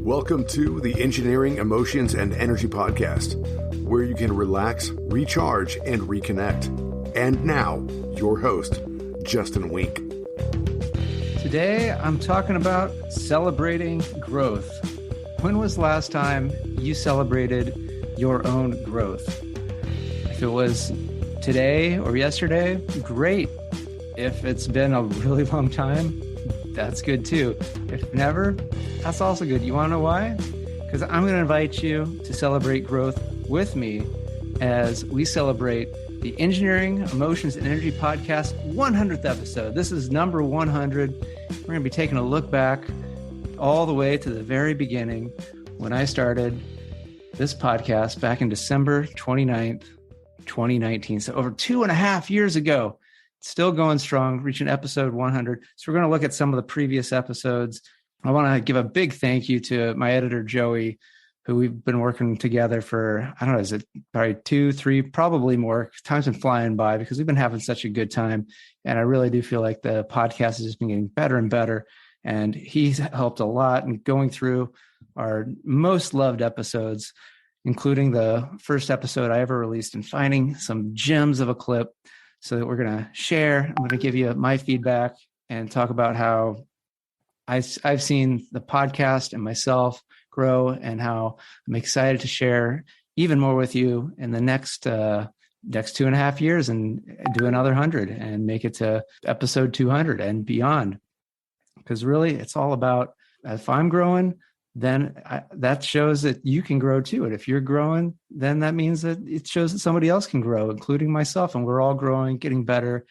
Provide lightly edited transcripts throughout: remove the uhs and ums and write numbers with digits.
Welcome to the Engineering, Emotions, and Energy Podcast, where you can relax, recharge, and reconnect. And now, your host, Justin Wink. Today, I'm talking about celebrating growth. When was the last time you celebrated your own growth? If it was today or yesterday, great. If it's been a really long time, that's good too. If never, that's also good. You want to know why? Because I'm going to invite you to celebrate growth with me as we celebrate the Engineering, Emotions, and Energy Podcast 100th episode. This is number 100. We're going to be taking a look back all the way to the very beginning when I started this podcast back in December 29th, 2019. So over 2.5 years ago, still going strong, reaching episode 100. So we're going to look at some of the previous episodes. I want to give a big thank you to my editor, Joey, who we've been working together for, I don't know, is it probably 2, 3, probably more. Time's been flying by because we've been having such a good time. And I really do feel like the podcast has just been getting better and better. And he's helped a lot in going through our most loved episodes, including the first episode I ever released, and finding some gems of a clip so that we're going to share. I'm going to give you my feedback and talk about how I've seen the podcast and myself grow, and how I'm excited to share even more with you in the next 2.5 years and do another 100 and make it to episode 200 and beyond. Because really, it's all about, if I'm growing, then that shows that you can grow too. And if you're growing, then that means that it shows that somebody else can grow, including myself. And we're all growing, getting better,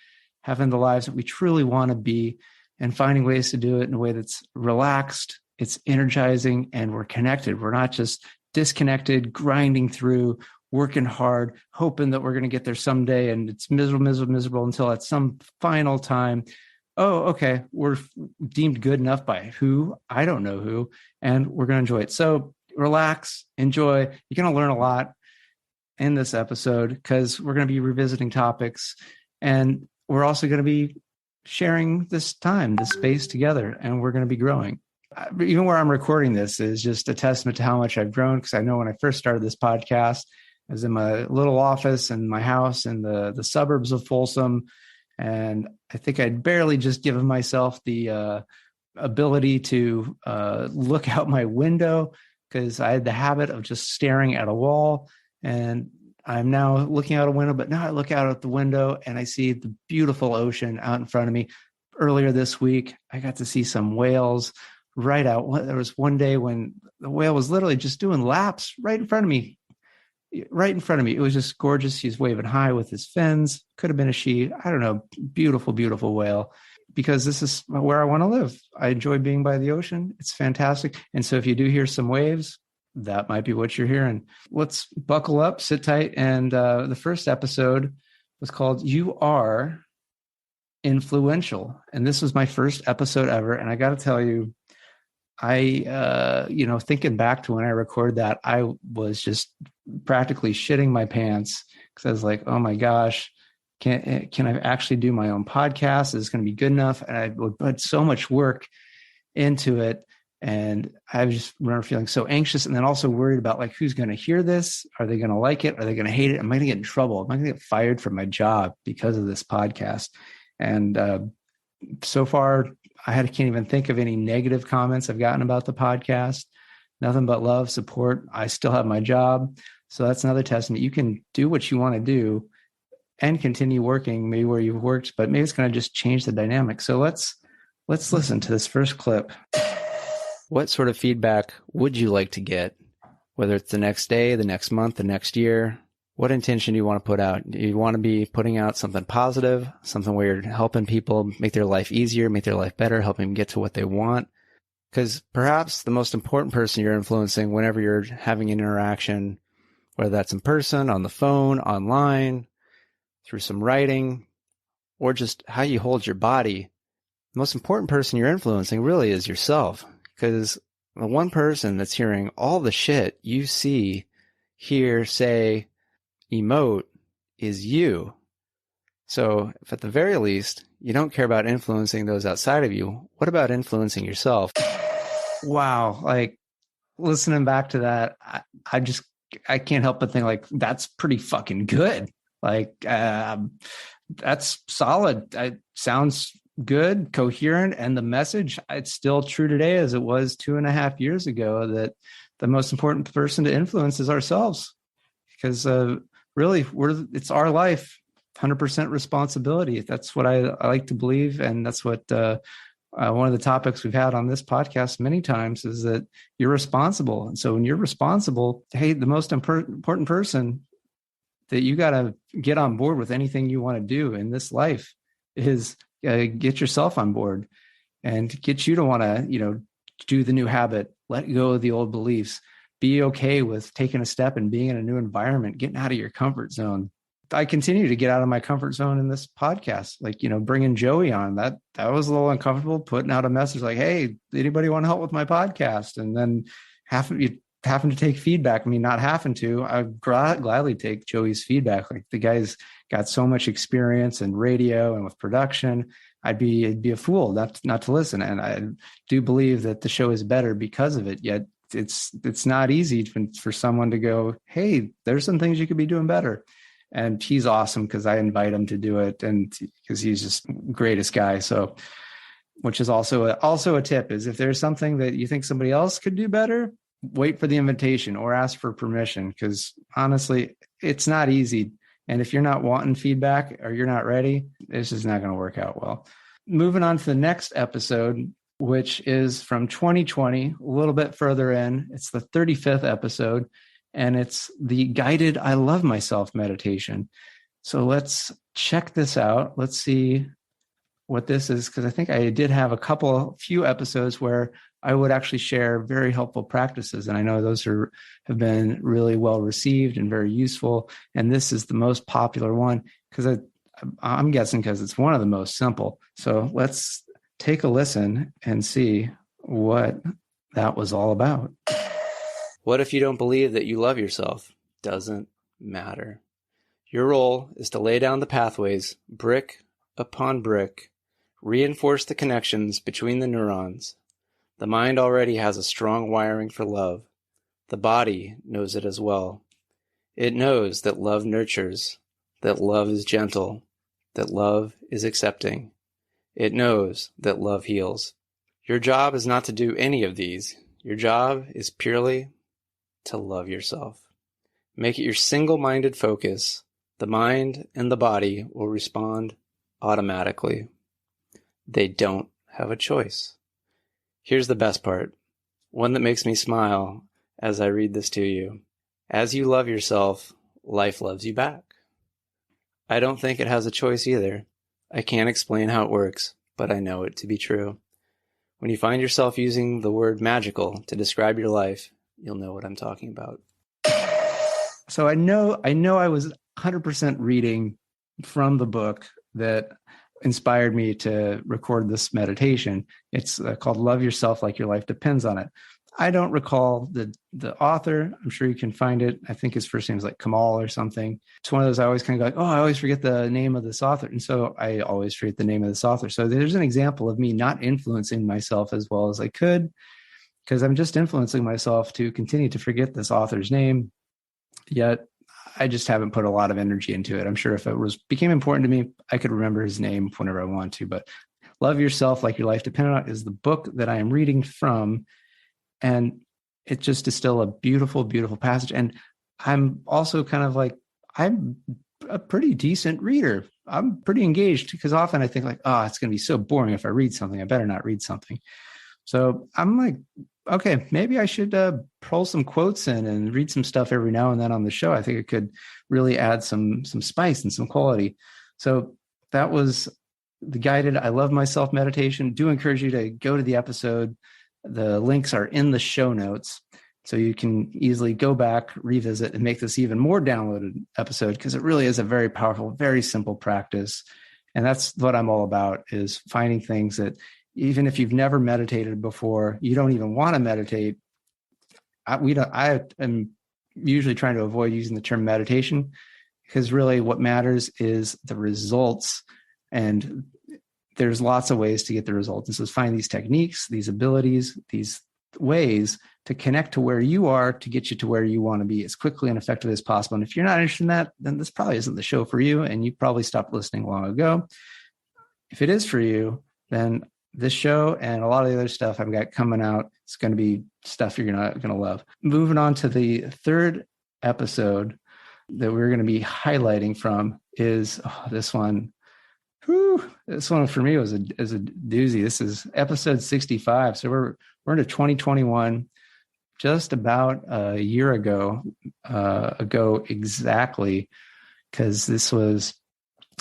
having the lives that we truly want to be, and finding ways to do it in a way that's relaxed, it's energizing, and we're connected. We're not just disconnected, grinding through, working hard, hoping that we're going to get there someday. And it's miserable until at some final time, oh, okay, we're deemed good enough by who? I don't know who. And we're going to enjoy it. So relax, enjoy. You're going to learn a lot in this episode because we're going to be revisiting topics. And we're also going to be sharing this time, this space together, and we're going to be growing. Even where I'm recording this is just a testament to how much I've grown, because I know when I first started this podcast, I was in my little office in my house in the suburbs of Folsom, and I think I'd barely just given myself the ability to look out my window, because I had the habit of just staring at a wall. And I'm now looking out a window, but now I look out at the window and I see the beautiful ocean out in front of me. Earlier this week, I got to see some whales right out. There was one day when the whale was literally just doing laps right in front of me. It was just gorgeous. He's waving high with his fins. Could have been a she. I don't know. Beautiful, beautiful whale. Because this is where I want to live. I enjoy being by the ocean. It's fantastic. And so if you do hear some waves, that might be what you're hearing. Let's buckle up, sit tight. And the first episode was called You Are Influential. And this was my first episode ever. And I got to tell you, thinking back to when I recorded that, I was just practically shitting my pants, because I was like, oh my gosh, can I actually do my own podcast? Is this going to be good enough? And I put so much work into it. And I just remember feeling so anxious, and then also worried about, like, who's going to hear this? Are they going to like it? Are they going to hate it? Am I going to get in trouble? Am I going to get fired from my job because of this podcast? And so far, I can't even think of any negative comments I've gotten about the podcast. Nothing but love, support. I still have my job. So that's another testament. You can do what you want to do and continue working maybe where you've worked, but maybe it's going to just change the dynamic. So let's listen to this first clip. What sort of feedback would you like to get? Whether it's the next day, the next month, the next year, what intention do you want to put out? Do you want to be putting out something positive, something where you're helping people make their life easier, make their life better, helping them get to what they want? Because perhaps the most important person you're influencing whenever you're having an interaction, whether that's in person, on the phone, online, through some writing, or just how you hold your body, the most important person you're influencing really is yourself. Because the one person that's hearing all the shit you see, hear, say, emote is you. So if at the very least, you don't care about influencing those outside of you, what about influencing yourself? Wow. Like, listening back to that, I can't help but think like, that's pretty fucking good. Like, that's solid. It sounds good, coherent. And the message, it's still true today as it was 2.5 years ago, that the most important person to influence is ourselves. Because really, it's our life, 100% responsibility. That's what I like to believe. And that's what one of the topics we've had on this podcast many times is that you're responsible. And so when you're responsible, hey, the most important person that you got to get on board with anything you want to do in this life is get yourself on board and get you to want to, do the new habit, let go of the old beliefs, be okay with taking a step and being in a new environment, getting out of your comfort zone. I continue to get out of my comfort zone in this podcast, like, bringing Joey on that was a little uncomfortable, putting out a message like, hey, anybody want to help with my podcast? And then having to take feedback. I mean, not having to, I'd gladly take Joey's feedback. Like, the guy's got so much experience in radio and with production. I'd be a fool not to listen. And I do believe that the show is better because of it. Yet it's not easy for someone to go, hey, there's some things you could be doing better. And he's awesome because I invite him to do it, and because he's just greatest guy. So, which is also a tip, is if there's something that you think somebody else could do better, wait for the invitation or ask for permission, because honestly, it's not easy. And if you're not wanting feedback or you're not ready, it's just not going to work out well. Moving on to the next episode, which is from 2020, a little bit further in. It's the 35th episode. And it's the guided I Love Myself meditation. So let's check this out. Let's see what this is, because I think I did have few episodes where I would actually share very helpful practices. And I know those have been really well received and very useful. And this is the most popular one because I'm guessing because it's one of the most simple. So let's take a listen and see what that was all about. What if you don't believe that you love yourself? Doesn't matter. Your role is to lay down the pathways, brick upon brick, reinforce the connections between the neurons. The mind already has a strong wiring for love. The body knows it as well. It knows that love nurtures, that love is gentle, that love is accepting. It knows that love heals. Your job is not to do any of these. Your job is purely to love yourself. Make it your single-minded focus. The mind and the body will respond automatically. They don't have a choice. Here's the best part, one that makes me smile as I read this to you. As you love yourself, life loves you back. I don't think it has a choice either. I can't explain how it works, but I know it to be true. When you find yourself using the word magical to describe your life, you'll know what I'm talking about. So I know I was 100% reading from the book that inspired me to record this meditation. It's called Love Yourself Like Your Life Depends on It. I don't recall the author. I'm sure you can find it. I think his first name is like Kamal or something. It's one of those I always kind of go like, oh, I always forget the name of this author. And so I always forget the name of this author. So there's an example of me not influencing myself as well as I could, because I'm just influencing myself to continue to forget this author's name. Yet I just haven't put a lot of energy into it. I'm sure if it became important to me, I could remember his name whenever I want to. But Love Yourself Like Your Life Depends on It is the book that I am reading from. And it just is still a beautiful, beautiful passage. And I'm also kind of like, I'm a pretty decent reader. I'm pretty engaged because often I think like, oh, it's going to be so boring if I read something. I better not read something. So I'm like, okay, maybe I should pull some quotes in and read some stuff every now and then on the show. I think it could really add some spice and some quality. So that was the guided I Love Myself meditation. Do encourage you to go to the episode. The links are in the show notes, so you can easily go back, revisit, and make this even more downloaded episode, because it really is a very powerful, very simple practice. And that's what I'm all about, is finding things that even if you've never meditated before, you don't even want to meditate. I am usually trying to avoid using the term meditation, because really what matters is the results. And there's lots of ways to get the results. And so find these techniques, these abilities, these ways to connect to where you are to get you to where you want to be as quickly and effectively as possible. And if you're not interested in that, then this probably isn't the show for you, and you probably stopped listening long ago. If it is for you, then this show and a lot of the other stuff I've got coming out, it's going to be stuff you're going to love. Moving on to the third episode that we're going to be highlighting from is this one. This one for me is a doozy. This is episode 65. So we're into 2021, just about a year ago exactly, because this was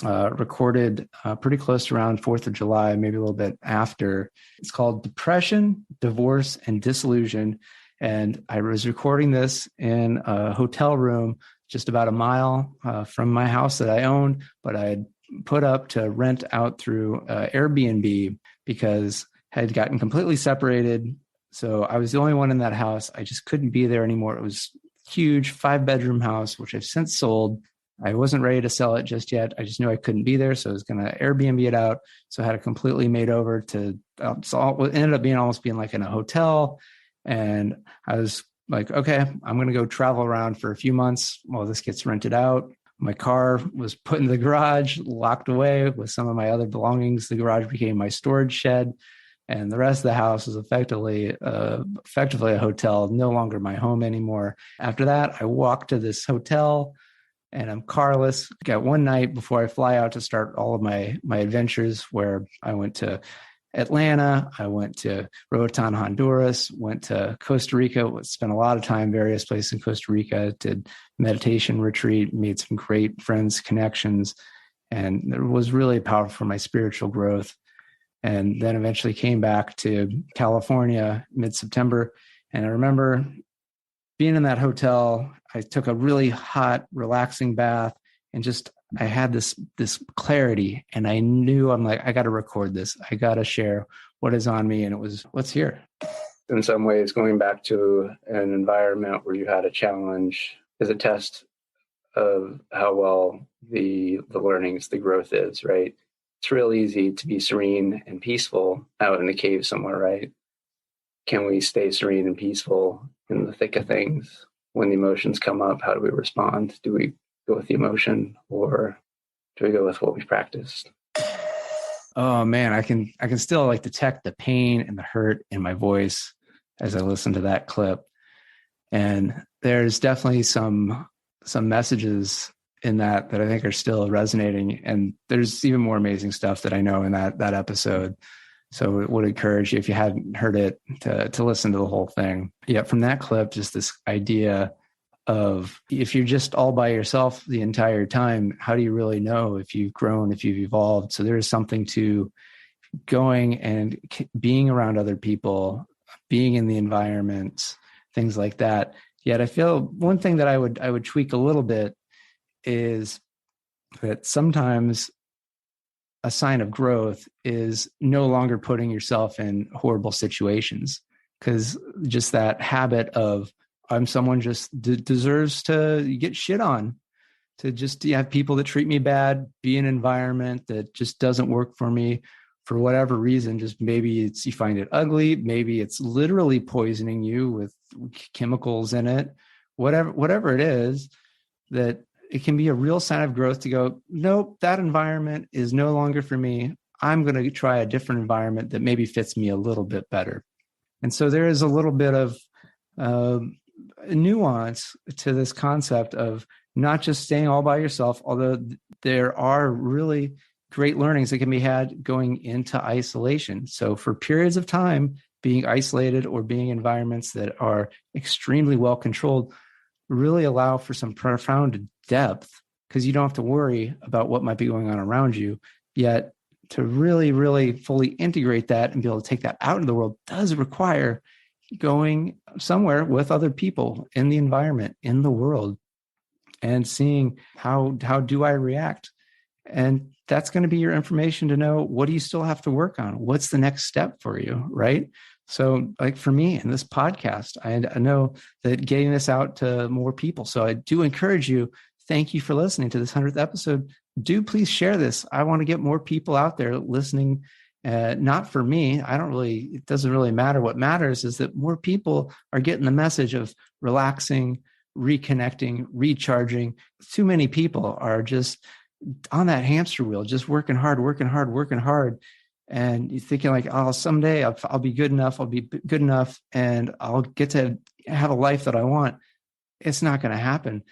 recorded pretty close to around 4th of July, maybe a little bit after. It's called Depression, Divorce, and Disillusion. And I was recording this in a hotel room just about a mile from my house that I owned, but I had put up to rent out through Airbnb because I had gotten completely separated. So I was the only one in that house. I just couldn't be there anymore. It was a huge 5-bedroom house, which I've since sold. I wasn't ready to sell it just yet. I just knew I couldn't be there. So I was going to Airbnb it out. So I had it completely made over to, it ended up being almost being like in a hotel. And I was like, okay, I'm going to go travel around for a few months while this gets rented out. My car was put in the garage, locked away with some of my other belongings. The garage became my storage shed, and the rest of the house was effectively a hotel, no longer my home anymore. After that, I walked to this hotel, and I'm carless. Got one night before I fly out to start all of my adventures, where I went to Atlanta, I went to Roatan, Honduras, went to Costa Rica, spent a lot of time various places in Costa Rica, did meditation retreat, made some great friends, connections, and it was really powerful for my spiritual growth. And then eventually came back to California mid-September. And I remember being in that hotel. I took a really hot, relaxing bath, and just I had this clarity, and I knew, I'm like, I got to record this. I got to share what is on me. And it was, what's here. In some ways, going back to an environment where you had a challenge is a test of how well the learnings, the growth is, right? It's real easy to be serene and peaceful out in a cave somewhere, right? Can we stay serene and peaceful in the thick of things? When the emotions come up, how do we respond? Do we go with the emotion, or do we go with what we've practiced? Oh man, I can still like detect the pain and the hurt in my voice as I listen to that clip. And there's definitely some messages in that I think are still resonating. And there's even more amazing stuff that I know in that episode. So it would encourage you, if you hadn't heard it, to listen to the whole thing. Yeah, from that clip, just this idea of, if you're just all by yourself the entire time, how do you really know if you've grown, if you've evolved? So there's something to going and being around other people, being in the environment, things like that. Yet I feel one thing that I would tweak a little bit is that sometimes a sign of growth is no longer putting yourself in horrible situations, because just that habit of, I'm someone just deserves to get shit on, to just have people that treat me bad, be in an environment that just doesn't work for me for whatever reason. Just maybe it's, you find it ugly, maybe it's literally poisoning you with chemicals in it, whatever it is, that it can be a real sign of growth to go, nope, that environment is no longer for me. I'm going to try a different environment that maybe fits me a little bit better. And so there is a little bit of nuance to this concept of not just staying all by yourself, although there are really great learnings that can be had going into isolation. So for periods of time, being isolated or being in environments that are extremely well controlled really allow for some profound depth, because you don't have to worry about what might be going on around you. Yet to really, really fully integrate that and be able to take that out into the world does require going somewhere with other people in the environment, in the world, and seeing how do I react? And that's going to be your information to know, what do you still have to work on? What's the next step for you, right? So like for me in this podcast, I know that getting this out to more people. So I do encourage you, thank you for listening to this 100th episode. Do please share this. I want to get more people out there listening Not for me. It doesn't really matter. What matters is that more people are getting the message of relaxing, reconnecting, recharging. Too many people are just on that hamster wheel, just working hard, working hard, working hard. And you're thinking like, oh, someday I'll be good enough. I'll be good enough and I'll get to have a life that I want. It's not going to happen.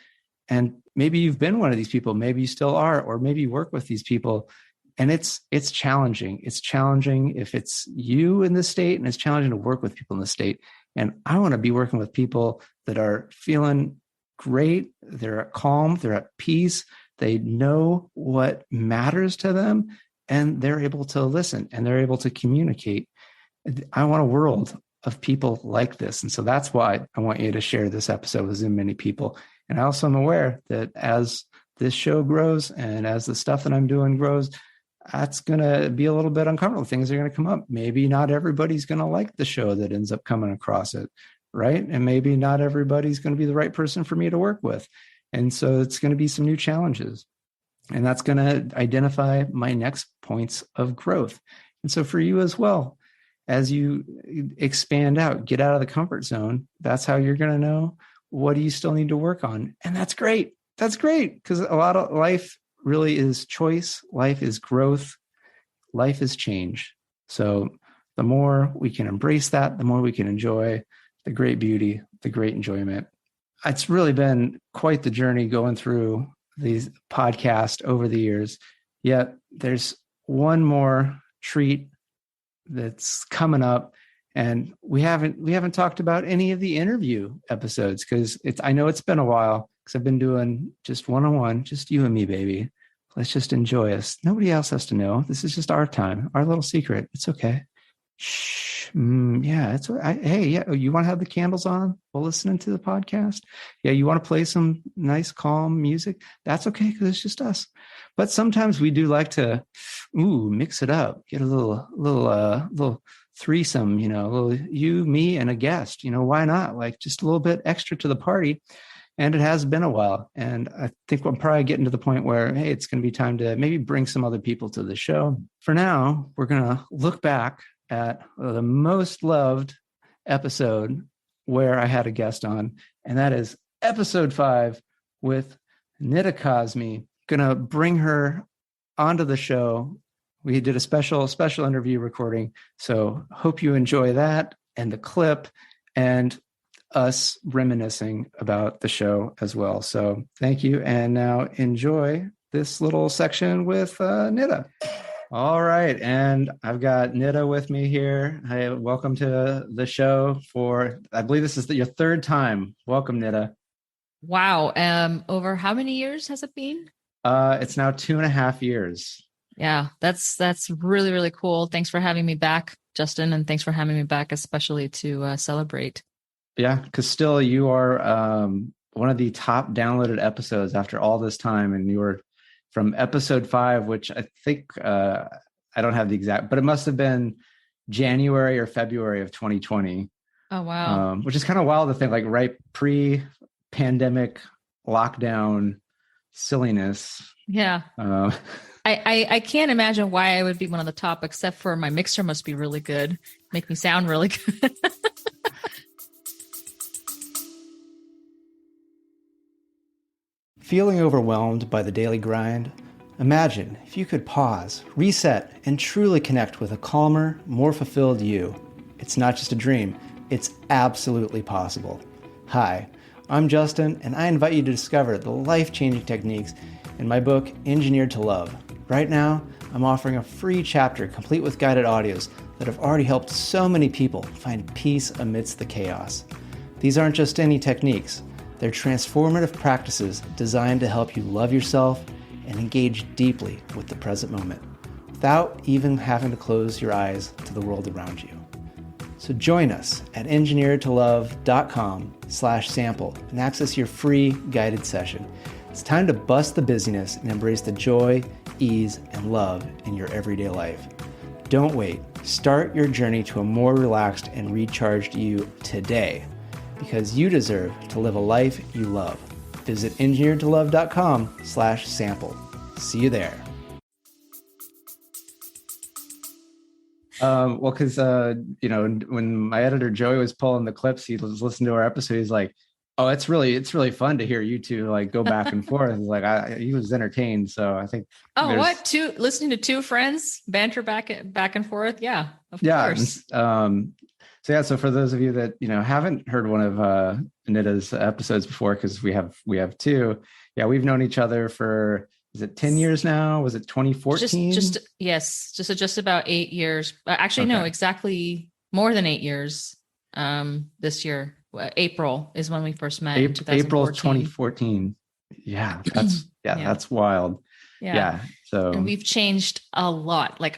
And maybe you've been one of these people, maybe you still are, or maybe you work with these people. And it's challenging. It's challenging if it's you in the state, and it's challenging to work with people in the state. And I want to be working with people that are feeling great. They're calm. They're at peace. They know what matters to them, and they're able to listen and they're able to communicate. I want a world of people like this. And so that's why I want you to share this episode with as many people. And I also am aware that as this show grows and as the stuff that I'm doing grows, that's going to be a little bit uncomfortable. Things are going to come up. Maybe not everybody's going to like the show that ends up coming across it, right? And maybe not everybody's going to be the right person for me to work with. And so it's going to be some new challenges. And that's going to identify my next points of growth. And so for you as well, as you expand out, get out of the comfort zone, that's how you're going to know what do you still need to work on. And that's great. That's great, because a lot of life really is choice. Life is growth. Life is change. So the more we can embrace that, the more we can enjoy the great beauty, the great enjoyment. It's really been quite the journey going through these podcasts over the years. Yet there's one more treat that's coming up, and we haven't talked about any of the interview episodes, because I know it's been a while, because I've been doing just one-on-one, just you and me, baby. Let's just enjoy us. Nobody else has to know. This is just our time, our little secret. It's okay. Shh. Yeah, it's hey, yeah. You want to have the candles on while listening to the podcast? Yeah, you want to play some nice, calm music? That's okay, because it's just us. But sometimes we do like to, mix it up, get a little threesome. A little you, me, and a guest. Why not? Like just a little bit extra to the party. And it has been a while. And I think we're probably getting to the point where, hey, it's going to be time to maybe bring some other people to the show. For now, we're going to look back at the most loved episode where I had a guest on, and that is episode 5 with Nita Cosme. Gonna bring her onto the show. We did a special interview recording, so hope you enjoy that and the clip and us reminiscing about the show as well. So thank you, and now enjoy this little section with Nita. All right. And I've got Nita with me here. Hey, welcome to the show I believe this is your third time. Welcome, Nita. Wow. Over how many years has it been? It's now 2.5 years. Yeah, that's really, really cool. Thanks for having me back, Justin. And thanks for having me back, especially to celebrate. Yeah, because still you are one of the top downloaded episodes after all this time. And you were from episode 5, which I think I don't have the exact, but it must have been January or February of 2020. Oh, wow. Which is kind of wild to think, like right pre-pandemic lockdown silliness. Yeah. I can't imagine why I would be one of the top, except for my mixer must be really good. Make me sound really good. Feeling overwhelmed by the daily grind? Imagine if you could pause, reset, and truly connect with a calmer, more fulfilled you. It's not just a dream, it's absolutely possible. Hi, I'm Justin, and I invite you to discover the life-changing techniques in my book, Engineered to Love. Right now, I'm offering a free chapter complete with guided audios that have already helped so many people find peace amidst the chaos. These aren't just any techniques. They're transformative practices designed to help you love yourself and engage deeply with the present moment, without even having to close your eyes to the world around you. So join us at engineeredtolove.com/sample and access your free guided session. It's time to bust the busyness and embrace the joy, ease, and love in your everyday life. Don't wait. Start your journey to a more relaxed and recharged you today, because you deserve to live a life you love. Visit engineeredtolove.com/sample. See you there. Well, because when my editor Joey was pulling the clips, he was listening to our episode. He's like, "Oh, it's really fun to hear you two like go back and forth." He's like, he was entertained. So I think Oh, what? Listening to two friends banter back and forth? Yeah, of yeah. course. So for those of you that haven't heard one of Anita's episodes before, because we have two. Yeah, we've known each other for, is it 10 years now? Was it 2014? Just about 8 years. Actually, no, exactly more than 8 years. This year, April is when we first met. In 2014. April 2014. Yeah, that's wild. Yeah. So, and we've changed a lot. Like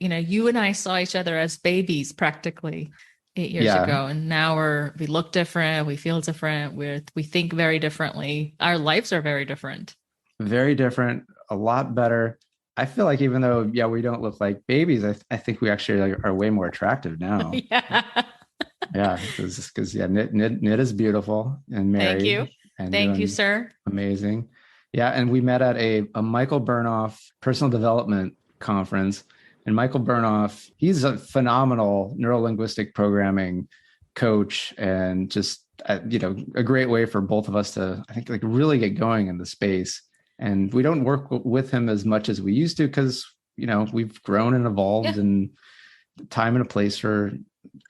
you and I saw each other as babies practically 8 years ago, and now we look different, we feel different, we think very differently. Our lives are very different. Very different, a lot better. I feel like even though, we don't look like babies, I think we actually are way more attractive now. Yeah, because Nit is beautiful and married. Thank you. And thank you, sir. Amazing. Yeah, and we met at a Michael Burnoff personal development conference. And Michael Burnoff, he's a phenomenal neurolinguistic programming coach, and just a great way for both of us to, I think, like really get going in the space. And we don't work with him as much as we used to because we've grown and evolved, and time and a place for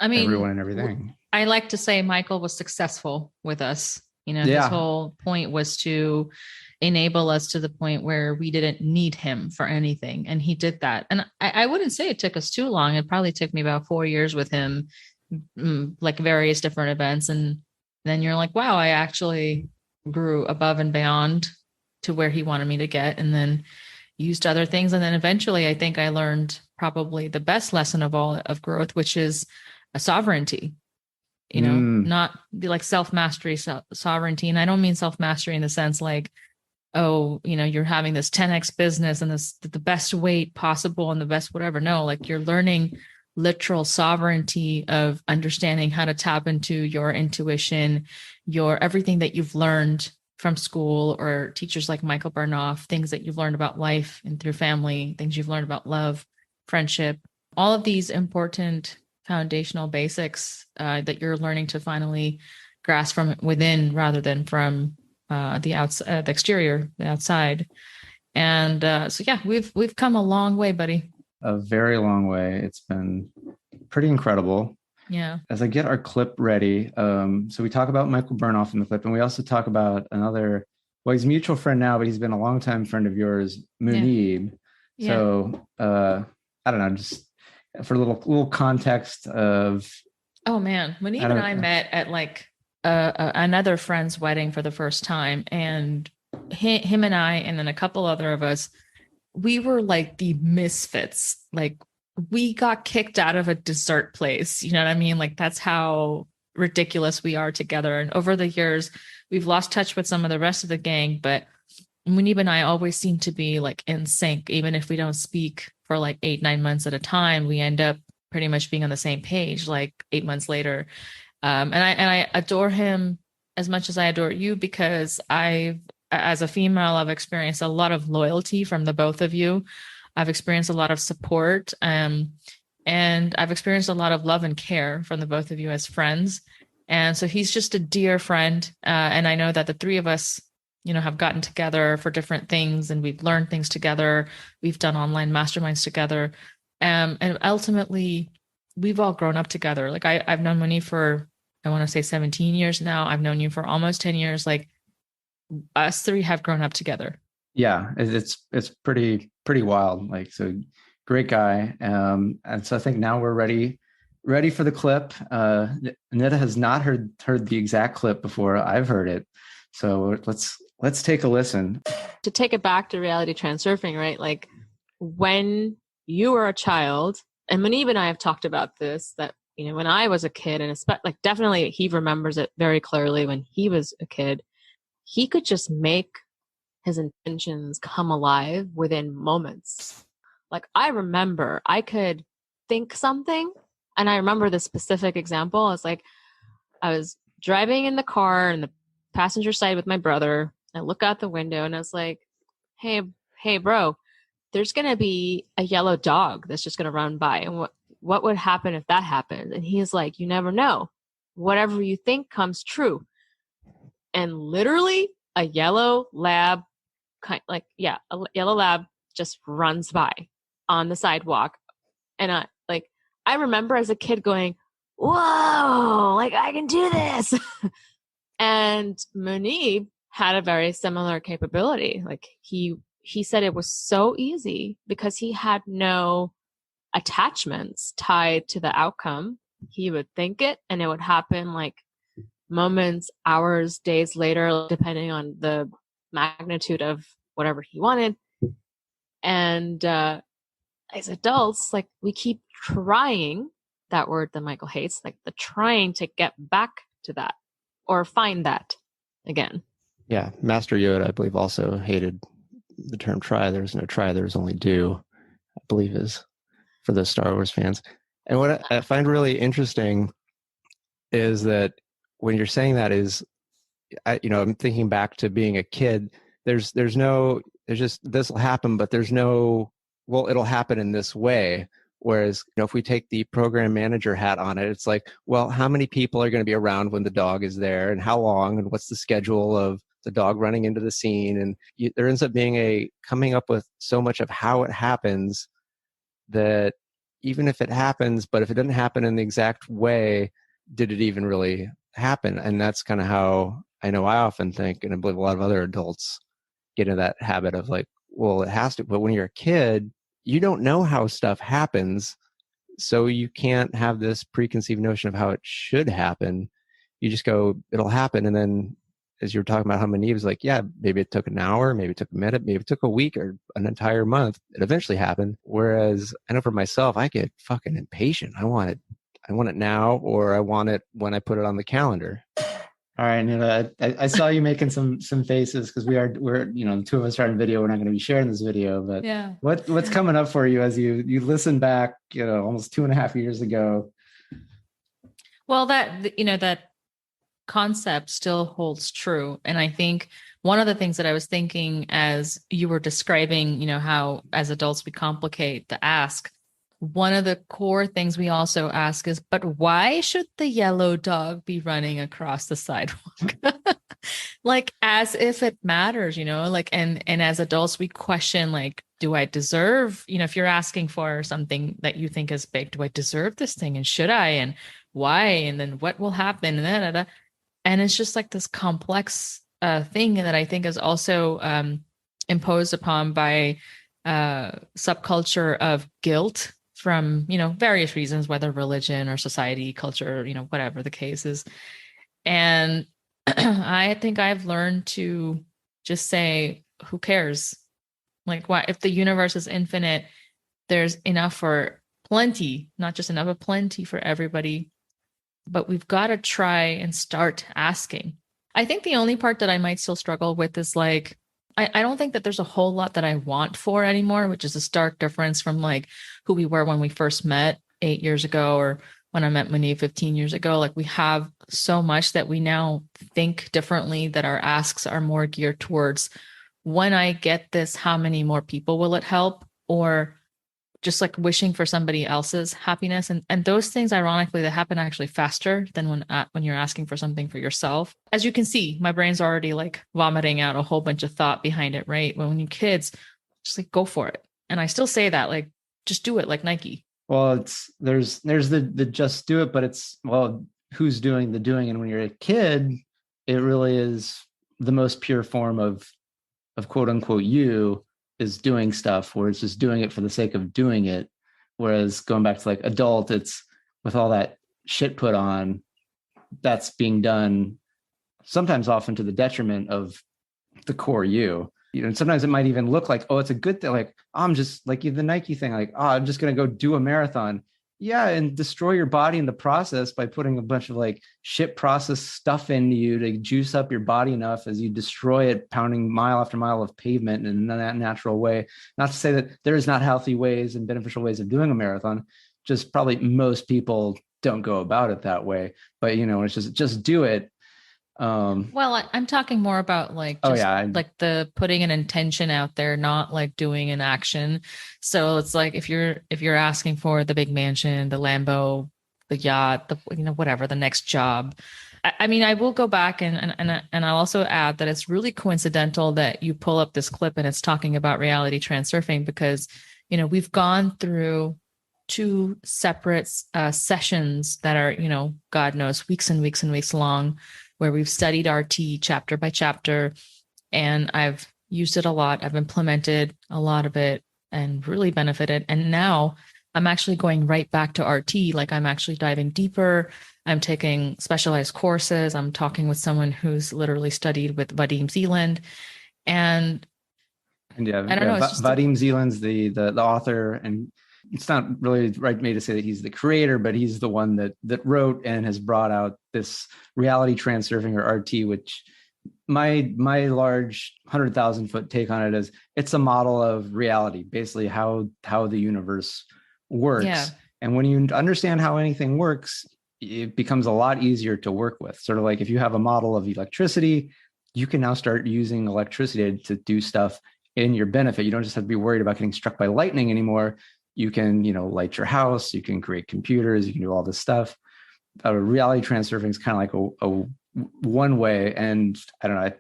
everyone and everything. I like to say Michael was successful with us. His whole point was to enable us to the point where we didn't need him for anything. And he did that. And I wouldn't say it took us too long. It probably took me about 4 years with him, like various different events. And then you're like, wow, I actually grew above and beyond to where he wanted me to get, and then used other things. And then eventually I think I learned probably the best lesson of all of growth, which is a sovereignty, not be like self-mastery, sovereignty. And I don't mean self-mastery in the sense like, oh, you're having this 10x business and the best weight possible and the best whatever. No, like you're learning literal sovereignty of understanding how to tap into your intuition, your everything that you've learned from school or teachers like Michael Burnoff, things that you've learned about life and through family, things you've learned about love, friendship, all of these important foundational basics that you're learning to finally grasp from within rather than from the outside, the exterior, the outside. And we've come a long way, buddy. A very long way. It's been pretty incredible. Yeah. As I get our clip ready, so we talk about Michael Burnoff in the clip, and we also talk about he's a mutual friend now, but he's been a longtime friend of yours, Munib. Yeah. So I don't know, just for a little context of. Oh man, Munib and I met at like another friend's wedding for the first time, and him and I, and then a couple other of us, we were like the misfits. Like we got kicked out of a dessert place. You know what I mean? Like that's how ridiculous we are together. And over the years, we've lost touch with some of the rest of the gang, but Munib and I always seem to be like in sync. Even if we don't speak for like 8-9 months at a time, we end up pretty much being on the same page like 8 months later. And I adore him as much as I adore you, because as a female, I've experienced a lot of loyalty from the both of you. I've experienced a lot of support, and I've experienced a lot of love and care from the both of you as friends. And so he's just a dear friend. And I know that the three of us, have gotten together for different things, and we've learned things together. We've done online masterminds together. And ultimately, we've all grown up together. Like I've known Moni for, I want to say 17 years now. I've known you for almost 10 years. Like us three have grown up together. Yeah, it's pretty wild. Like, so great guy. And so I think now we're ready for the clip. Anita has not heard the exact clip before. I've heard it. So let's take a listen. To take it back to reality transurfing, right? Like when you were a child, and Munib and I have talked about this, that, when I was a kid, and like definitely he remembers it very clearly when he was a kid, he could just make his intentions come alive within moments. Like I remember I could think something, and I remember this specific example. I was driving in the car in the passenger side with my brother. I look out the window and I was like, hey bro, there's going to be a yellow dog that's just going to run by. And what would happen if that happened? And he's like, you never know. Whatever you think comes true. And literally a yellow lab, a yellow lab just runs by on the sidewalk. And I remember as a kid going, whoa, like I can do this. And Munib had a very similar capability. Like he said it was so easy because he had no attachments tied to the outcome. He would think it and it would happen like moments, hours, days later, depending on the magnitude of whatever he wanted. And as adults, like we keep trying, that word that Michael hates, like the trying to get back to that or find that again. Yeah. Master Yoda, I believe, also hated the term try. There's no try, there's only do, I believe, is for those Star Wars fans. And what I find really interesting is that when you're saying that is, I'm thinking back to being a kid. There's just, this will happen, but there's no, well, it'll happen in this way. Whereas, if we take the program manager hat on it, it's like, well, how many people are going to be around when the dog is there, and how long, and what's the schedule of the dog running into the scene? And there ends up being coming up with so much of how it happens that even if it happens, but if it didn't happen in the exact way, did it even really happen? And that's kind of how I know I often think, and I believe a lot of other adults get into that habit of like, well, it has to. But when you're a kid, you don't know how stuff happens, so you can't have this preconceived notion of how it should happen. You just go, it'll happen. And then as you were talking about how Munib was like, yeah, maybe it took an hour, maybe it took a minute, maybe it took a week or an entire month. It eventually happened. Whereas I know for myself, I get fucking impatient. I want it now, or I want it when I put it on the calendar. All right, Nina, I saw you making some faces because we're the two of us are in video. We're not going to be sharing this video, but yeah, what's coming up for you as you listen back, almost 2.5 years ago? Well, that concept still holds true, and I think one of the things that I was thinking as you were describing, how as adults we complicate the ask. One of the core things we also ask is, but why should the yellow dog be running across the sidewalk? Like as if it matters, and as adults, we question, like, do I deserve, if you're asking for something that you think is big, do I deserve this thing? And should I, and why? And then what will happen? And it's just like this complex thing that I think is also imposed upon by subculture of guilt from, various reasons, whether religion or society, culture, whatever the case is. And I think I've learned to just say, who cares? Like, what if the universe is infinite? There's enough for plenty, not just enough, but plenty for everybody. But we've got to try and start asking. I think the only part that I might still struggle with is like, I don't think that there's a whole lot that I want for anymore, which is a stark difference from like who we were when we first met 8 years ago, or when I met Munib 15 years ago. Like we have so much that we now think differently, that our asks are more geared towards, when I get this, how many more people will it help? Or just like wishing for somebody else's happiness. And those things, ironically, that happen actually faster than when you're asking for something for yourself. As you can see, my brain's already like vomiting out a whole bunch of thought behind it, right? When you're kids, just like go for it. And I still say that, like, just do it, like Nike. Well, there's the just do it, but it's, well, who's doing the doing? And when you're a kid, it really is the most pure form of quote unquote you is doing stuff, where it's just doing it for the sake of doing it. Whereas going back to like adult, it's with all that shit put on, that's being done sometimes often to the detriment of the core you. And sometimes it might even look like, oh, it's a good thing. Like, oh, I'm just like the Nike thing. Like, oh, I'm just going to go do a marathon. Yeah. And destroy your body in the process by putting a bunch of like shit process stuff into you to juice up your body enough as you destroy it, pounding mile after mile of pavement in a natural way. Not to say that there is not healthy ways and beneficial ways of doing a marathon. Just probably most people don't go about it that way. But, it's just do it. Well, I'm talking more about like just like the putting an intention out there, not like doing an action. So it's like if you're asking for the big mansion, the Lambo, the yacht, the whatever, the next job. I mean, I will go back and I'll also add that it's really coincidental that you pull up this clip and it's talking about reality transurfing because we've gone through two separate sessions that are God knows weeks and weeks and weeks long where we've studied RT chapter by chapter, and I've used it a lot. I've implemented a lot of it and really benefited. And now I'm actually going right back to RT. Like I'm actually diving deeper. I'm taking specialized courses. I'm talking with someone who's literally studied with Vadim Zeland. And I don't know. Vadim Zeland's the author, and it's not really right for me to say that he's the creator, but he's the one that wrote and has brought out this reality transurfing or RT, which my large 100,000 foot take on it is it's a model of reality, basically how the universe works. Yeah. And when you understand how anything works, it becomes a lot easier to work with. Sort of like if you have a model of electricity, you can now start using electricity to do stuff in your benefit. You don't just have to be worried about getting struck by lightning anymore. You can, light your house, you can create computers, you can do all this stuff. Reality transurfing is kind of like a one way. And I don't know,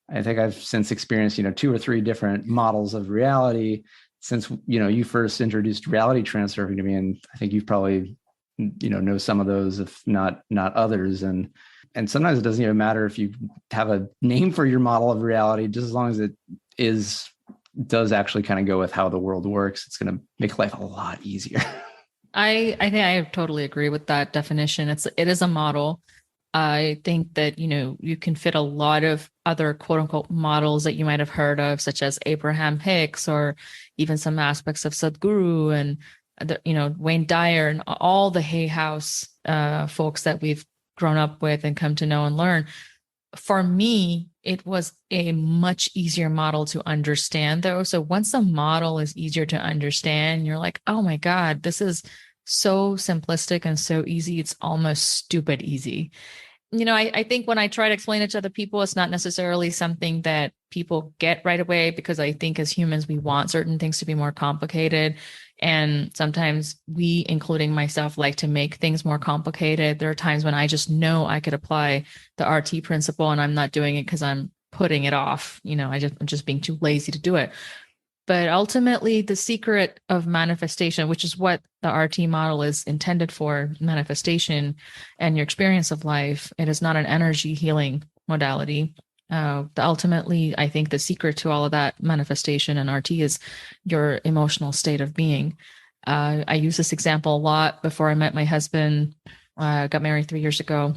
I think I've since experienced, 2 or 3 different models of reality since, you first introduced reality transurfing to me. And I think you've probably, know some of those, if not others. And sometimes it doesn't even matter if you have a name for your model of reality, just as long as it does actually kind of go with how the world works, it's going to make life a lot easier. I think I totally agree with that definition. It is a model. I think that, you can fit a lot of other quote unquote models that you might have heard of, such as Abraham Hicks, or even some aspects of Sadhguru and, Wayne Dyer and all the Hay House folks that we've grown up with and come to know and learn. For me, it was a much easier model to understand, though. So once a model is easier to understand, you're like, oh my God, this is so simplistic and so easy. It's almost stupid easy. I think when I try to explain it to other people, it's not necessarily something that people get right away, because I think as humans, we want certain things to be more complicated. And sometimes we, including myself, like to make things more complicated. There are times when I just know I could apply the RT principle and I'm not doing it because I'm putting it off. I'm just being too lazy to do it. But ultimately, the secret of manifestation, which is what the RT model is intended for, manifestation and your experience of life, it is not an energy healing modality. Ultimately, I think the secret to all of that manifestation and RT is your emotional state of being. I use this example a lot before I met my husband. Got married 3 years ago.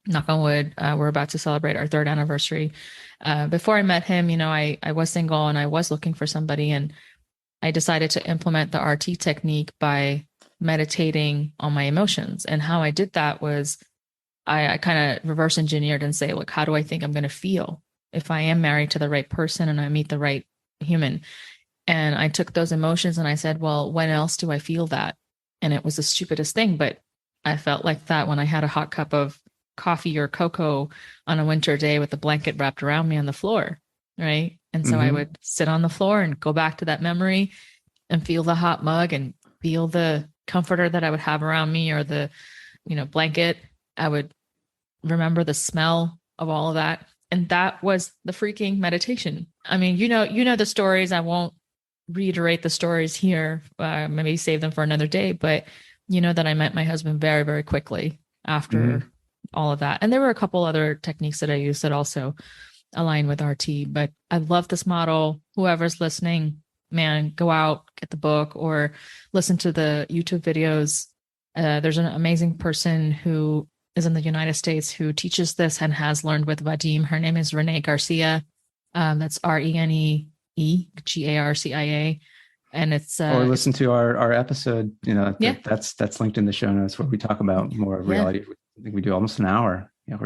Knock on wood. We're about to celebrate our 3rd anniversary. Before I met him, I was single and I was looking for somebody, and I decided to implement the RT technique by meditating on my emotions. And how I did that was I kind of reverse engineered and say, look, how do I think I'm going to feel if I am married to the right person and I meet the right human? And I took those emotions and I said, well, when else do I feel that? And it was the stupidest thing, but I felt like that when I had a hot cup of coffee or cocoa on a winter day with a blanket wrapped around me on the floor. Right. And so I would sit on the floor and go back to that memory and feel the hot mug and feel the comforter that I would have around me, or the, blanket. I would remember the smell of all of that. And that was the freaking meditation. I mean, the stories. I won't reiterate the stories here. Maybe save them for another day, but that I met my husband very, very quickly after all of that. And there were a couple other techniques that I used that also align with RT, but I love this model. Whoever's listening, man, go out, get the book, or listen to the YouTube videos. There's an amazing person who is in the United States who teaches this and has learned with Vadim. Her name is Renee Garcia. That's Renee Garcia. And it's or listen to our episode, that's linked in the show notes, where we talk about more reality. I think we do almost an hour. You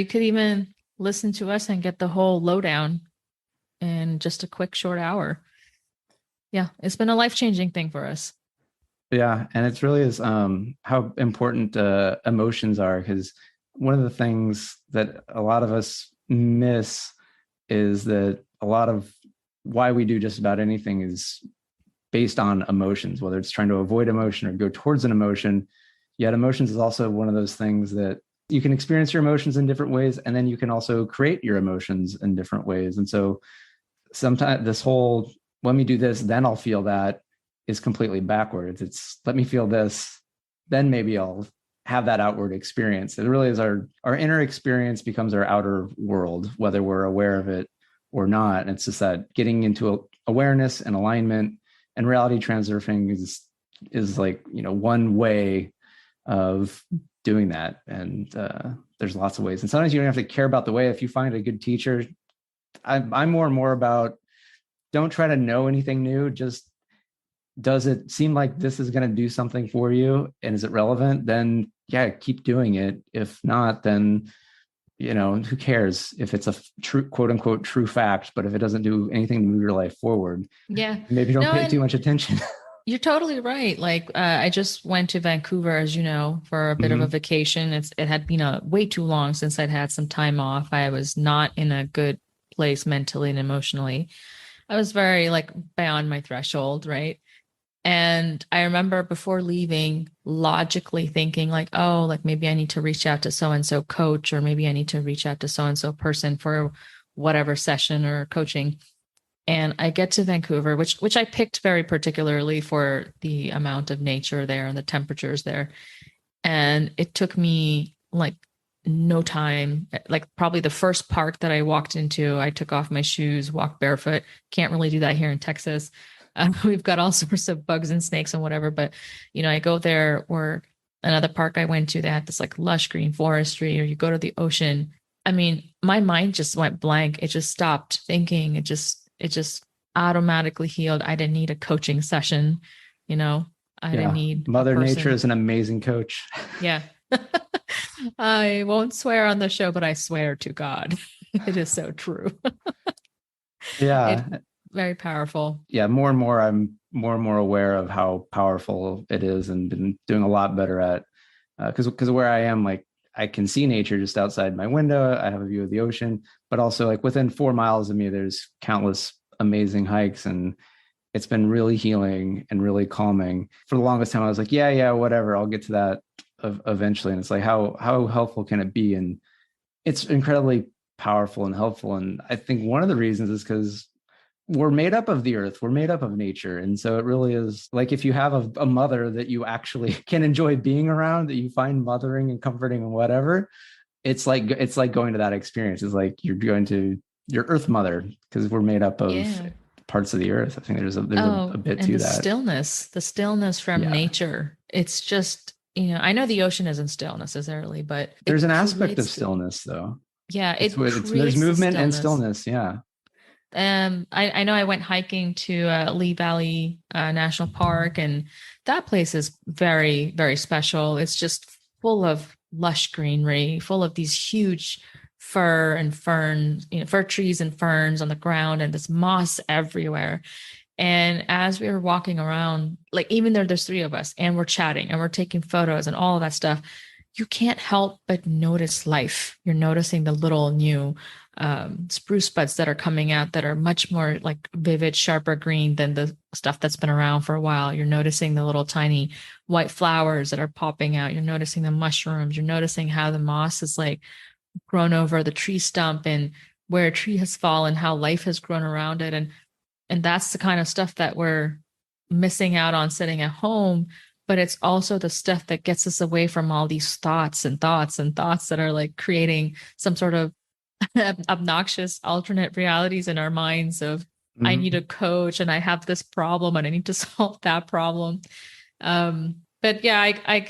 could even listen to us and get the whole lowdown in just a quick short hour. Yeah, it's been a life-changing thing for us. Yeah, and it's really is how important emotions are, because one of the things that a lot of us miss is that a lot of why we do just about anything is based on emotions, whether it's trying to avoid emotion or go towards an emotion. Yet emotions is also one of those things that you can experience your emotions in different ways, and then you can also create your emotions in different ways. And so sometimes this whole, let me do this, then I'll feel that, is completely backwards. It's let me feel this, then maybe I'll have that outward experience. It really is our inner experience becomes our outer world, whether we're aware of it or not. And it's just that getting into awareness and alignment, and reality transurfing is like, one way of doing that. And there's lots of ways. And sometimes you don't have to care about the way. If you find a good teacher, I'm more and more about, don't try to know anything new. Just, does it seem like this is going to do something for you? And is it relevant? Then yeah, keep doing it. If not, then, who cares if it's a true, quote unquote, true fact, but if it doesn't do anything to move your life forward, maybe don't pay too much attention. You're totally right. Like I just went to Vancouver, as you know, for a bit of a vacation. It had been way too long since I'd had some time off. I was not in a good place mentally and emotionally. I was very beyond my threshold, right? And I remember before leaving, logically thinking maybe I need to reach out to so-and-so coach, or maybe I need to reach out to so-and-so person for whatever session or coaching. And I get to Vancouver, which I picked very particularly for the amount of nature there and the temperatures there. And it took me no time, probably the first park that I walked into, I took off my shoes, walked barefoot. Can't really do that here in Texas. We've got all sorts of bugs and snakes and whatever, but I go there, or another park I went to, they had this lush green forestry, or you go to the ocean. I mean, my mind just went blank. It just stopped thinking. It just automatically healed. I didn't need a coaching session. I didn't need Mother Nature is an amazing coach. Yeah. I won't swear on the show, but I swear to God. It is so true. Yeah. Very powerful. Yeah. More and more, I'm more and more aware of how powerful it is, and been doing a lot better at, because where I am, I can see nature just outside my window. I have a view of the ocean, but also within 4 miles of me, there's countless amazing hikes, and it's been really healing and really calming. For the longest time, I was like, yeah, whatever, I'll get to that eventually. And it's like, how helpful can it be? And it's incredibly powerful and helpful. And I think one of the reasons is because we're made up of the earth, we're made up of nature. And so it really is like, if you have a mother that you actually can enjoy being around, that you find mothering and comforting and whatever, it's like going to that experience. It's like you're going to your earth mother, because we're made up of parts of the earth. I think there's a bit to that. The stillness from nature. It's just, I know the ocean isn't still necessarily, but there's an aspect of stillness though. Yeah. There's movement and stillness. Yeah. I know I went hiking to Lee Valley National Park, and that place is very, very special. It's just full of lush greenery, full of these huge fir and fern, fir trees and ferns on the ground, and this moss everywhere. And as we were walking around, even there's 3 of us, and we're chatting and we're taking photos and all of that stuff, you can't help but notice life. You're noticing the little new spruce buds that are coming out that are much more vivid, sharper green than the stuff that's been around for a while. You're noticing the little tiny white flowers that are popping out. You're noticing the mushrooms. You're noticing how the moss is grown over the tree stump, and where a tree has fallen, how life has grown around it. And that's the kind of stuff that we're missing out on sitting at home. But it's also the stuff that gets us away from all these thoughts that are creating some sort of obnoxious alternate realities in our minds of, I need a coach, and I have this problem, and I need to solve that problem. But yeah, I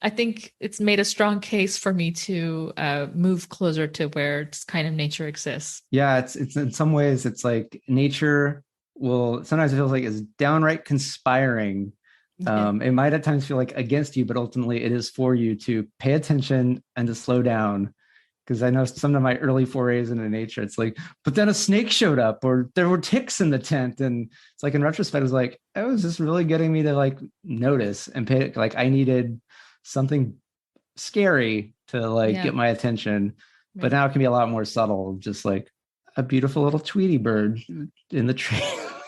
think it's made a strong case for me to move closer to where this kind of nature exists. Yeah, it's in some ways, it's like nature will sometimes it feels like it's downright conspiring. It might at times feel like against you, but ultimately it is for you to pay attention and to slow down. Because I know some of my early forays into nature, it's but then a snake showed up, or there were ticks in the tent. And it's in retrospect, it was oh, is this really getting me to notice and pay? I needed something scary to like get my attention. Right. But now it can be a lot more subtle, just like a beautiful little Tweety bird in the tree.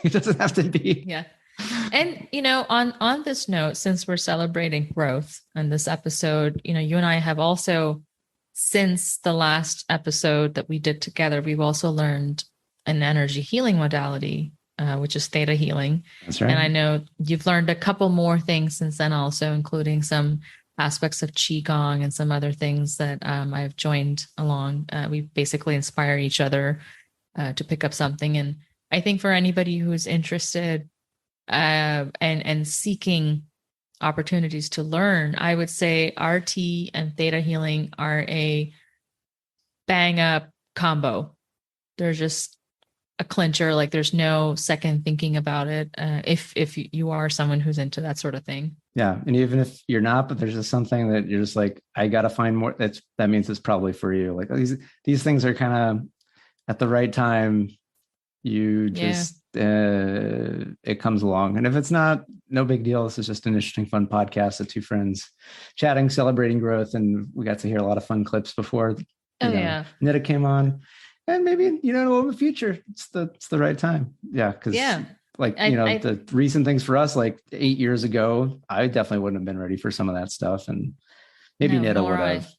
It doesn't have to be. Yeah. And, on this note, since we're celebrating growth on this episode, you and I have also, since the last episode that we did together, we've also learned an energy healing modality, which is theta healing. That's right. And I know you've learned a couple more things since then also, including some aspects of Qigong and some other things that I've joined along. We basically inspire each other to pick up something. And I think for anybody who's interested and seeking opportunities to learn, I would say RT and theta healing are a bang up combo. They're just a clincher. Like there's no second thinking about it. If you are someone who's into that sort of thing. Yeah. And even if you're not, but there's just something that you're just like, I got to find more. That means it's probably for you. Like these things are kind of at the right time. You just, it comes along. And if it's not, no big deal. This is just an interesting, fun podcast of two friends chatting, celebrating growth. And we got to hear a lot of fun clips before Nita came on. And maybe, in the future, it's the right time. Yeah. Cause the recent things for us, like 8 years ago, I definitely wouldn't have been ready for some of that stuff. And maybe Nita would have.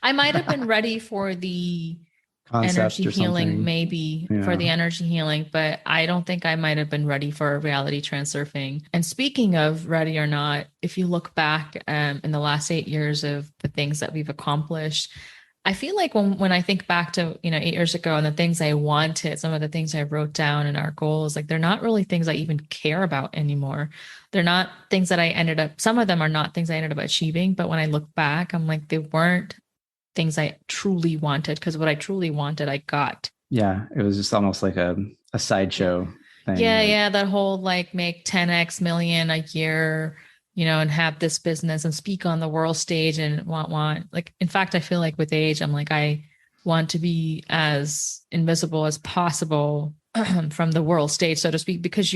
I might have been ready for the energy healing, maybe for the energy healing, but I don't think I might have been ready for reality transurfing. And speaking of ready or not, if you look back in the last 8 years of the things that we've accomplished, I feel like when I think back to, 8 years ago and the things I wanted, some of the things I wrote down in our goals, like they're not really things I even care about anymore. They're not things that some of them are not things I ended up achieving. But when I look back, I'm like, they weren't things I truly wanted, because what I truly wanted, I got. Yeah. It was just almost like a sideshow thing. Yeah. That whole like make 10x million a year, and have this business and speak on the world stage and want. Like, in fact, I feel like with age, I'm like, I want to be as invisible as possible from the world stage, so to speak, because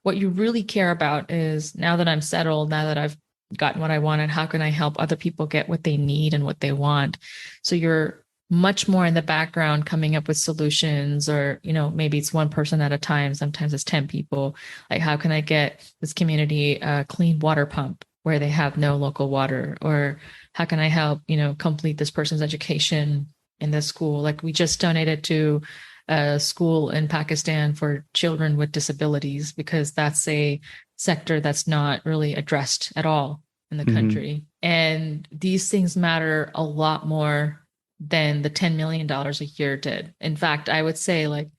what you really care about is, now that I'm settled, now that I've gotten what I wanted, how can I help other people get what they need and what they want? So you're much more in the background coming up with solutions, or, maybe it's one person at a time. Sometimes it's 10 people. Like, how can I get this community a clean water pump where they have no local water? Or how can I help, complete this person's education in this school? Like, we just donated to a school in Pakistan for children with disabilities, because that's a sector that's not really addressed at all in the country. And these things matter a lot more than the $10 million a year did. In fact, I would say, like,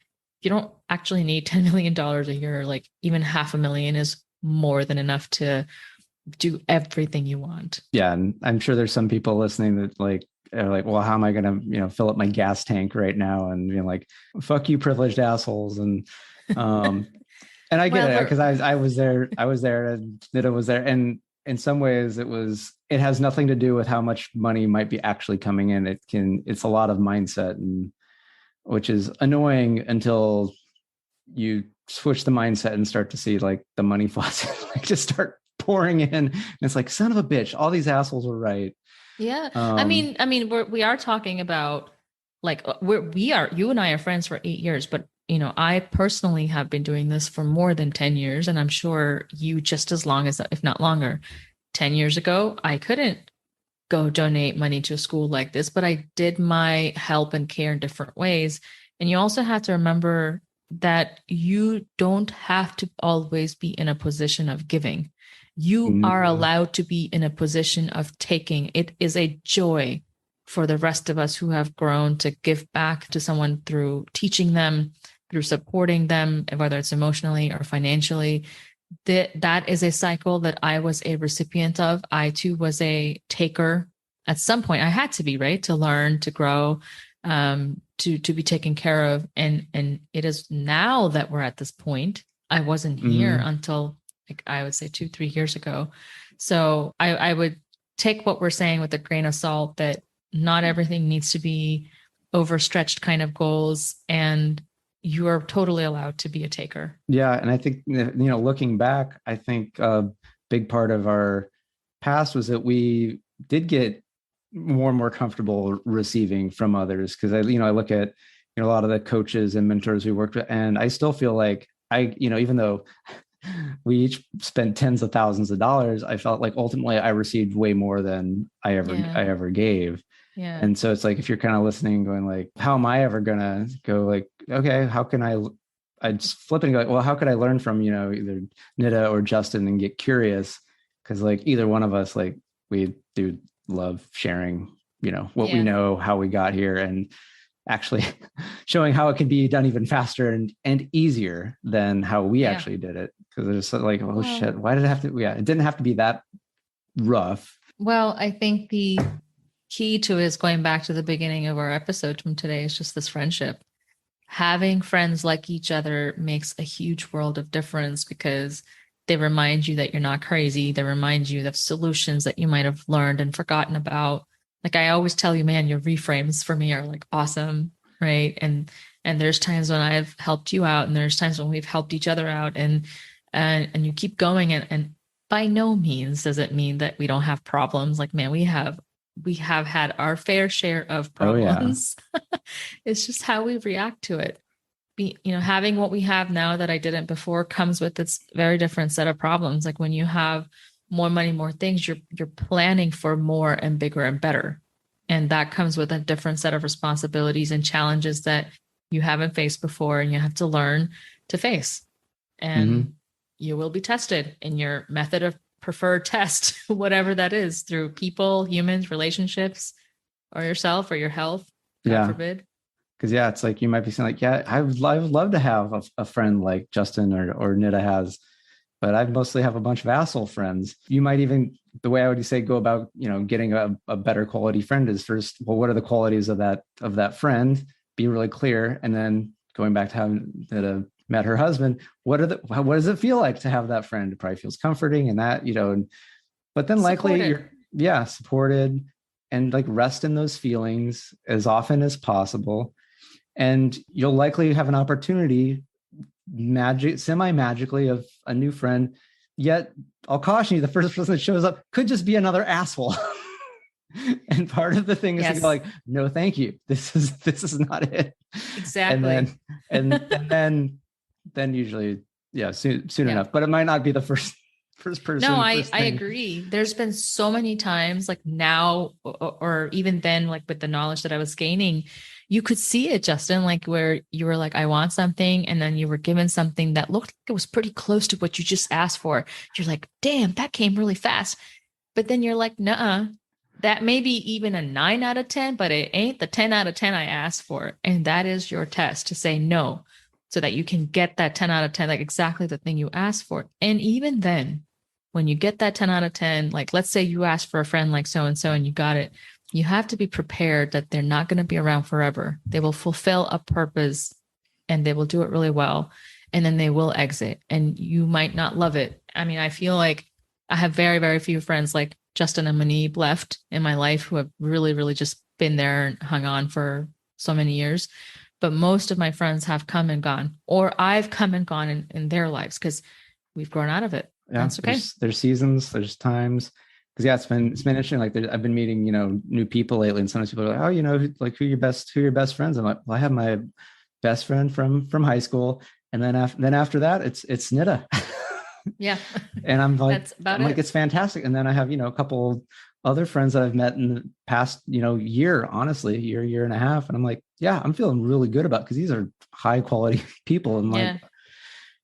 you don't actually need $10 million a year. Like, even $500,000 is more than enough to do everything you want. Yeah. And I'm sure there's some people listening that are like, well, how am I going to, fill up my gas tank right now? And being like, fuck you, privileged assholes. And, and I get it, because I was there, and Nita was there. And in some ways it has nothing to do with how much money might be actually coming in. It's a lot of mindset, and which is annoying until you switch the mindset and start to see like the money faucet, like just start pouring in. And it's like, son of a bitch, all these assholes were right. Yeah. I mean, we are talking about, like, you and I are friends for 8 years, but I personally have been doing this for more than 10 years. And I'm sure you just as long as, if not longer. 10 years ago, I couldn't go donate money to a school like this, but I did my help and care in different ways. And you also have to remember that you don't have to always be in a position of giving. You are allowed to be in a position of taking. It is a joy for the rest of us who have grown to give back to someone through teaching them, through supporting them, whether it's emotionally or financially. That is a cycle that I was a recipient of. I too was a taker. At some point, I had to be, right, to learn, to grow, to be taken care of. And it is now that we're at this point. I wasn't here until, like, I would say 2-3 years ago. So I would take what we're saying with a grain of salt, that not everything needs to be overstretched kind of goals, and you are totally allowed to be a taker. Yeah. And I think, looking back, I think a big part of our past was that we did get more and more comfortable receiving from others. Cause I look at, a lot of the coaches and mentors we worked with, and I still feel like even though we each spent tens of thousands of dollars, I felt like ultimately I received way more than I ever gave. Yeah. And so it's like, if you're kind of listening, going like, how am I ever going to go like, okay, how can I just flip it and go like, well, how could I learn from, either Nida or Justin and get curious? Cause like either one of us, like we do love sharing, what we know, how we got here, and actually showing how it can be done even faster and easier than how we actually did it. Cause it's like, oh shit, why did it have to, it didn't have to be that rough. Well, I think the key to it is going back to the beginning of our episode from today is just this friendship. Having friends like each other makes a huge world of difference because they remind you that you're not crazy. They remind you of solutions that you might have learned and forgotten about. Like I always tell you, man, your reframes for me are like awesome, right? And there's times when I've helped you out, and there's times when we've helped each other out, and you keep going. And by no means does it mean that we don't have problems. Like, man, we have had our fair share of problems. Oh, yeah. It's just how we react to it. Having what we have now that I didn't before comes with its very different set of problems. Like when you have more money, more things, you're planning for more and bigger and better. And that comes with a different set of responsibilities and challenges that you haven't faced before, and you have to learn to face. And you will be tested in your method of preferred test, whatever that is, through people, humans, relationships, or yourself, or your health, God forbid. Because it's like you might be saying like, I would love to have a friend like Justin or Nida has, but I mostly have a bunch of asshole friends. You might even, the way I would say go about, getting a better quality friend is first, well, what are the qualities of that friend? Be really clear. And then going back to how Nida met her husband, what does it feel like to have that friend? It probably feels comforting and that, but then likely you're supported, and like rest in those feelings as often as possible. And you'll likely have an opportunity semi-magically of a new friend. Yet I'll caution you, the first person that shows up could just be another asshole. And part of the thing is to go like, no, thank you. This is not it. Exactly. And then usually, soon enough. But it might not be the first person. No, I agree. There's been so many times like now, or even then, like with the knowledge that I was gaining, you could see it, Justin, like where you were like, I want something. And then you were given something that looked like it was pretty close to what you just asked for. You're like, damn, that came really fast. But then you're like, nuh-uh, that may be even a 9 out of 10, but it ain't the 10 out of 10 I asked for. And that is your test to say no, so that you can get that 10 out of 10, like exactly the thing you asked for. And even then, when you get that 10 out of 10, like let's say you asked for a friend like so-and-so and you got it, you have to be prepared that they're not going to be around forever. They will fulfill a purpose and they will do it really well. And then they will exit and you might not love it. I mean, I feel like I have very, very few friends like Justin and Manib left in my life who have really, really just been there and hung on for so many years. But most of my friends have come and gone, or I've come and gone in their lives because we've grown out of it. Yeah, that's okay. There's seasons, there's times. Because it's been interesting. Like I've been meeting, new people lately, and sometimes people are like, oh, like who are your best friends? I'm like, well, I have my best friend from high school, and then after that, it's Nida. Yeah, and I'm like, it's fantastic. And then I have a couple other friends that I've met in the past year, honestly, year and a half, and I'm like, yeah, I'm feeling really good about because these are high quality people, and like.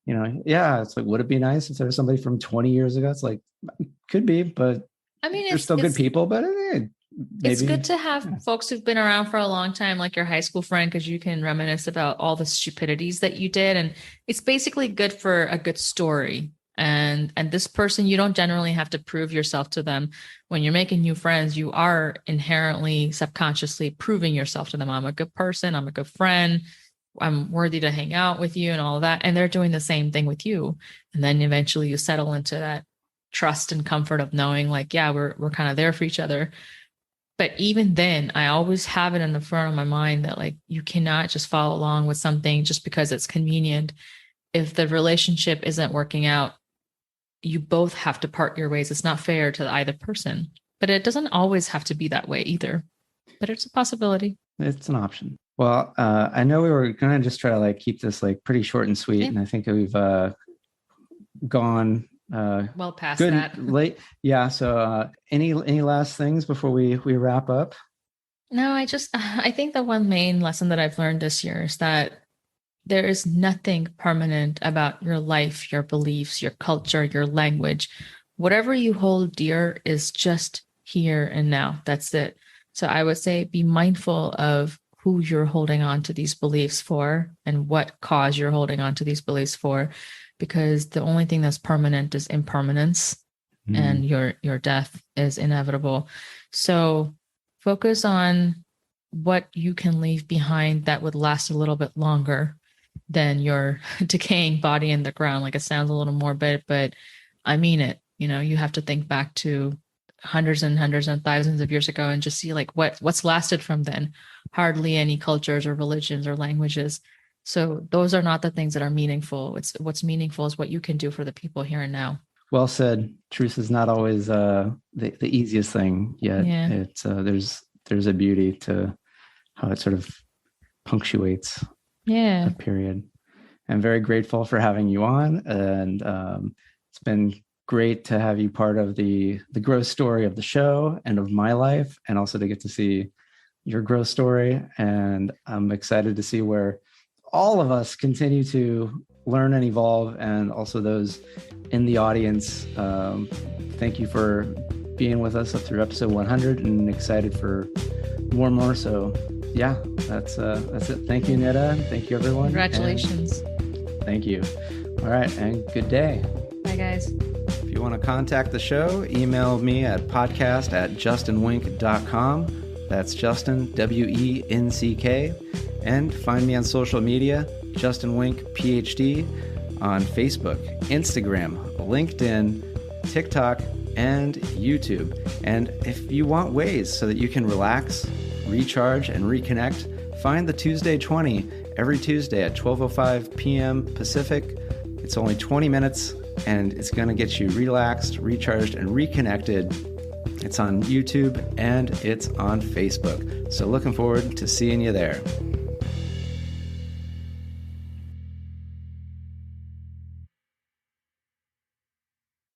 It's like, would it be nice if there was somebody from 20 years ago? It's like, could be, but I mean, they're still good people, but maybe. It's good to have folks who've been around for a long time, like your high school friend, because you can reminisce about all the stupidities that you did. And it's basically good for a good story. And this person, you don't generally have to prove yourself to them. When you're making new friends, you are inherently subconsciously proving yourself to them. I'm a good person. I'm a good friend. I'm worthy to hang out with you and all of that. And they're doing the same thing with you. And then eventually you settle into that trust and comfort of knowing like, yeah, we're kind of there for each other. But even then, I always have it in the front of my mind that like, you cannot just follow along with something just because it's convenient. If the relationship isn't working out, you both have to part your ways. It's not fair to either person But it doesn't always have to be that way either. But it's a possibility. It's an option. Well, I know we were going to just try to like keep this like pretty short and sweet. And I think we've gone well past good that. Late. Yeah. So any last things before we wrap up? No, I think the one main lesson that I've learned this year is that there is nothing permanent about your life, your beliefs, your culture, your language. Whatever you hold dear is just here and now. That's it. So I would say be mindful of who you're holding on to these beliefs for and what cause you're holding on to these beliefs for, because the only thing that's permanent is impermanence, and your death is inevitable. So focus on what you can leave behind that would last a little bit longer than your decaying body in the ground. Like, it sounds a little morbid, but I mean it. You have to think back to hundreds and thousands of years ago and just see like what's lasted from then. Hardly any cultures or religions or languages. So those are not the things that are meaningful. What's meaningful is what you can do for the people here and now. Well said. Truth is not always the easiest thing yet. Yeah. It's there's a beauty to how it sort of punctuates a period. I'm very grateful for having you on, and it's been great to have you part of the growth story of the show and of my life, and also to get to see your growth story. And I'm excited to see where all of us continue to learn and evolve, and also those in the audience. Thank you for being with us up through episode 100, and excited for more and more. So yeah, that's it. Thank you, Nita. Thank you, everyone. Congratulations. And thank you. All right, and good day. Bye, guys. If you want to contact the show, email me at podcast@justinwink.com. That's Justin, WENCK. And find me on social media, Justin Wink, Ph.D. on Facebook, Instagram, LinkedIn, TikTok, and YouTube. And if you want ways so that you can relax, recharge, and reconnect, find the Tuesday 20 every Tuesday at 12:05 p.m. Pacific. It's only 20 minutes, and it's going to get you relaxed, recharged, and reconnected. It's on YouTube, and it's on Facebook. So looking forward to seeing you there.